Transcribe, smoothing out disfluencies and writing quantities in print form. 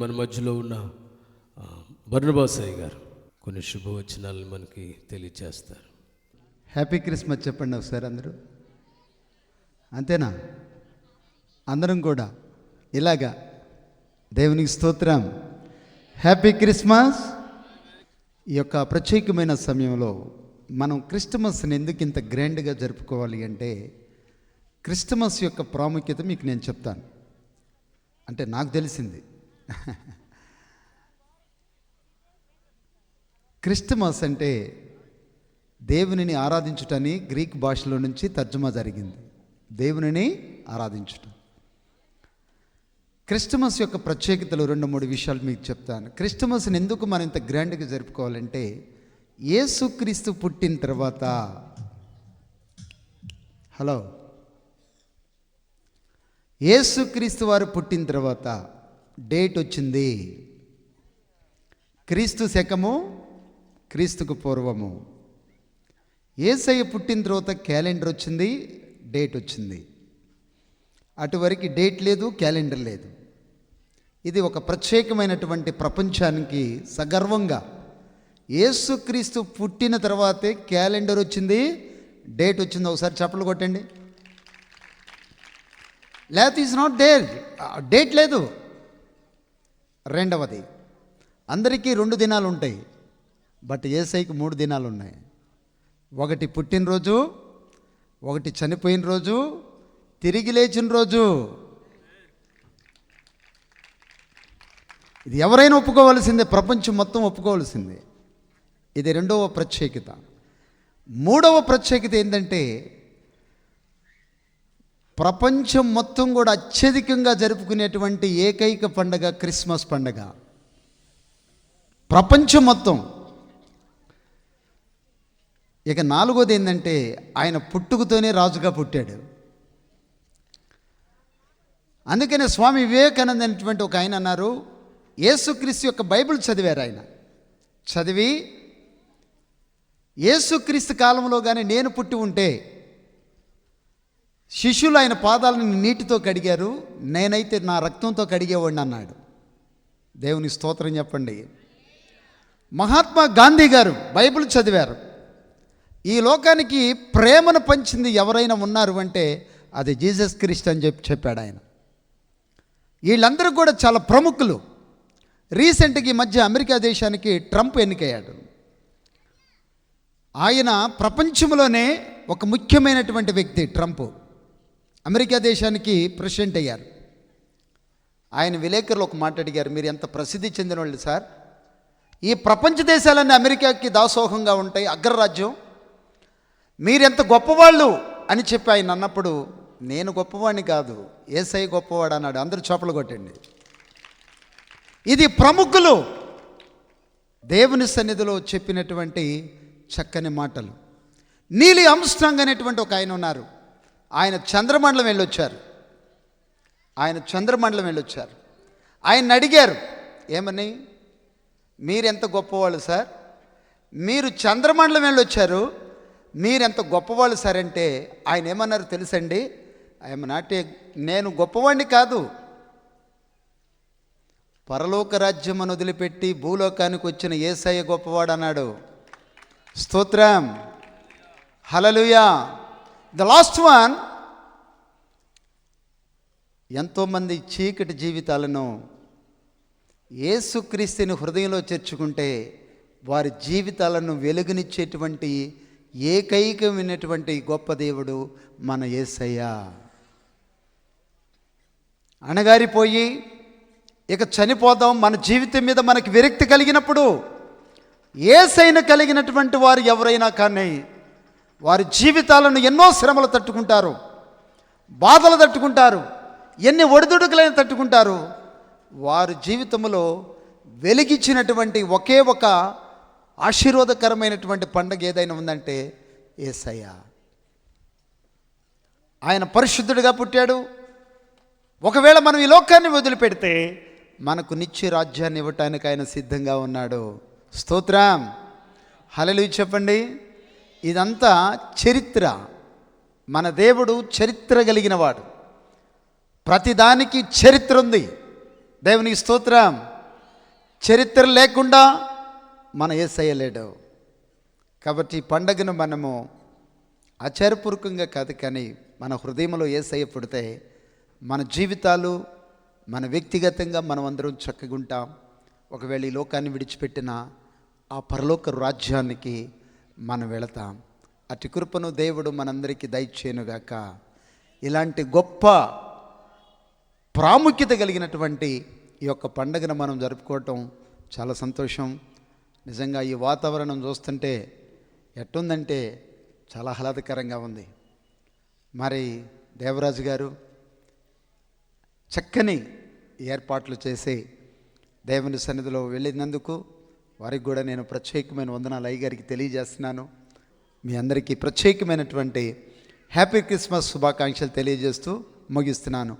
మన మధ్యలో ఉన్న బర్నబాసయ్య గారు కొన్ని శుభవచనాలను మనకి తెలియచేస్తారు. హ్యాపీ క్రిస్మస్ చెప్పండి ఒకసారి అందరూ. అంతేనా? అందరం కూడా ఇలాగా దేవునికి స్తోత్రం, హ్యాపీ క్రిస్మస్. ఈ యొక్క ప్రత్యేకమైన సమయంలో మనం క్రిస్టమస్ని ఎందుకు ఇంత గ్రాండ్గా జరుపుకోవాలి అంటే, క్రిస్టమస్ యొక్క ప్రాముఖ్యత మీకు నేను చెప్తాను. అంటే నాకు తెలిసింది. క్రిస్టమస్ అంటే దేవునిని ఆరాధించుటని గ్రీక్ భాషలో నుంచి తర్జుమా జరిగింది. దేవునిని ఆరాధించుట. క్రిస్టమస్ యొక్క ప్రత్యేకతలు 2-3 విషయాలు మీకు చెప్తాను. క్రిస్టమస్ని ఎందుకు మనం ఇంత గ్రాండ్గా జరుపుకోవాలంటే, యేసుక్రీస్తు పుట్టిన తర్వాత, హలో, యేసుక్రీస్తు వారు పుట్టిన తర్వాత డేట్ వచ్చింది. క్రీస్తు శకము, క్రీస్తుకు పూర్వము. యేసయ్య పుట్టిన తర్వాత క్యాలెండర్ వచ్చింది, డేట్ వచ్చింది. అటువరకు డేట్ లేదు, క్యాలెండర్ లేదు. ఇది ఒక ప్రత్యేకమైనటువంటి ప్రపంచానికి సగర్వంగా యేసుక్రీస్తు పుట్టిన తర్వాతే క్యాలెండర్ వచ్చింది, డేట్ వచ్చింది. ఒకసారి చప్పలు కొట్టండి. లేకపోతే ఈజ్ నాట్ దేర్, డేట్ లేదు. రెండవది, అందరికీ 2 దినాలు ఉంటాయి, బట్ యేసయ్యకి 3 దినాలు ఉన్నాయి. ఒకటి పుట్టినరోజు, ఒకటి చనిపోయిన రోజు, తిరిగి లేచిన రోజు. ఇది ఎవరైనా ఒప్పుకోవాల్సిందే, ప్రపంచం మొత్తం ఒప్పుకోవాల్సిందే. ఇది 2వ ప్రత్యేకత. 3వ ప్రత్యేకత ఏంటంటే, ప్రపంచం మొత్తం కూడా అత్యధికంగా జరుపుకునేటువంటి ఏకైక పండగ క్రిస్మస్ పండగ. ప్రపంచం మొత్తం. ఇక 4వది ఏంటంటే, ఆయన పుట్టుకతోనే రాజుగా పుట్టాడు. అందుకనే స్వామి వివేకానంద అనేటువంటి ఒక ఆయన అన్నారు, యేసుక్రీస్తు యొక్క బైబిల్ చదివారు. ఆయన చదివి, యేసుక్రీస్తు కాలంలో కానీ నేను పుట్టి ఉంటే శిష్యులు ఆయన పాదాలను నీటితో కడిగారు, నేనైతే నా రక్తంతో కడిగేవాడిని అన్నాడు. దేవుని స్తోత్రం చెప్పండి. మహాత్మా గాంధీ గారు బైబిల్ చదివారు. ఈ లోకానికి ప్రేమను పంచింది ఎవరైనా ఉన్నారు అంటే అది జీసస్ క్రీస్తు అని చెప్పాడు ఆయన. వీళ్ళందరూ కూడా చాలా ప్రముఖులు. రీసెంట్గా ఈ మధ్య అమెరికా దేశానికి ట్రంప్ ఎన్నికయ్యాడు. ఆయన ప్రపంచంలోనే ఒక ముఖ్యమైనటువంటి వ్యక్తి. ట్రంప్ అమెరికా దేశానికి ప్రెసిడెంట్ అయ్యారు. ఆయన విలేకరులు ఒక మాట అడిగారు, మీరు ఎంత ప్రసిద్ధి చెందిన వాళ్ళు సార్, ఈ ప్రపంచ దేశాలన్నీ అమెరికాకి దాసోహంగా ఉంటాయి, అగ్రరాజ్యం, మీరెంత గొప్పవాళ్ళు అని చెప్పి ఆయన అన్నప్పుడు, నేను గొప్పవాడిని కాదు, యేసయ్య గొప్పవాడు అన్నాడు. అందరూ చప్పలు కొట్టండి. ఇది ప్రముఖులు దేవుని సన్నిధిలో చెప్పినటువంటి చక్కని మాటలు. నీలి ఆర్మ్స్ట్రాంగ్ అనేటువంటి ఒక ఆయన ఉన్నారు. ఆయన చంద్రమండలం వెళ్ళొచ్చారు. ఆయన అడిగారు, ఏమని, మీరెంత గొప్పవాళ్ళు సార్, మీరు చంద్రమండలం వెళ్ళొచ్చారు, మీరెంత గొప్పవాళ్ళు సార్ అంటే ఆయన ఏమన్నారు తెలుసండి, నేను గొప్పవాడిని కాదు, పరలోక రాజ్యం అని వదిలిపెట్టి భూలోకానికి వచ్చిన యేసయ్య గొప్పవాడు అన్నాడు. స్తోత్రం, హల్లెలూయా. The last one. ఎంతోమంది చీకటి జీవితాలను యేసుక్రీస్తుని హృదయంలో చేర్చుకుంటే వారి జీవితాలను వెలుగునిచ్చేటువంటి ఏకైకమైనటువంటి గొప్ప దేవుడు మన యేసయ్య. అణగారిపోయి ఇక చనిపోదాం, మన జీవితం మీద మనకి విరక్తి కలిగినప్పుడు యేసయ్యను కలిగినటువంటి వారు ఎవరైనా కానీ వారి జీవితాలను ఎన్నో శ్రమలు తట్టుకుంటారు, బాధలు తట్టుకుంటారు, ఎన్ని ఒడిదుడుకులైన తట్టుకుంటారు. వారి జీవితంలో వెలిగించినటువంటి ఒకే ఒక ఆశీర్వాదకరమైనటువంటి పండుగ ఏదైనా ఉందంటే యేసయ్య. ఆయన పరిశుద్ధుడిగా పుట్టాడు. ఒకవేళ మనం ఈ లోకాన్ని వదిలిపెడితే మనకు నిత్య రాజ్యాన్ని ఇవ్వటానికి ఆయన సిద్ధంగా ఉన్నాడు. స్తోత్రం, హల్లెలూయా చెప్పండి. ఇదంతా చరిత్ర. మన దేవుడు చరిత్ర కలిగిన వాడు. ప్రతిదానికి చరిత్ర ఉంది. దేవునికి స్తోత్రం. చరిత్ర లేకుండా మన యేసయ్య లేడు. కాబట్టి ఈ పండగను మనము ఆచారపూర్వకంగా కాదు, కానీ మన హృదయంలో యేసయ్య పుడితే మన జీవితాలు, మన వ్యక్తిగతంగా మనం అందరం చక్కగా ఉంటాం. ఒకవేళ ఈ లోకాన్ని విడిచిపెట్టిన ఆ పరలోక రాజ్యానికి మనం వెళతాం. అటు కృపను దేవుడు మనందరికీ దయచేయునుగాక. ఇలాంటి గొప్ప ప్రాముఖ్యత కలిగినటువంటి ఈ యొక్క పండుగను మనం జరుపుకోవటం చాలా సంతోషం. నిజంగా ఈ వాతావరణం చూస్తుంటే ఎట్టుందంటే చాలా ఆహ్లాదకరంగా ఉంది. మరి దేవరాజు గారు చక్కని ఏర్పాట్లు చేసి దేవుని సన్నిధిలో వెళ్ళినందుకు వారికి కూడా నేను ప్రత్యేకమైన వందనాలు అయ్యగారికి తెలియజేస్తున్నాను. మీ అందరికీ ప్రత్యేకమైనటువంటి హ్యాపీ క్రిస్మస్ శుభాకాంక్షలు తెలియజేస్తూ ముగిస్తున్నాను.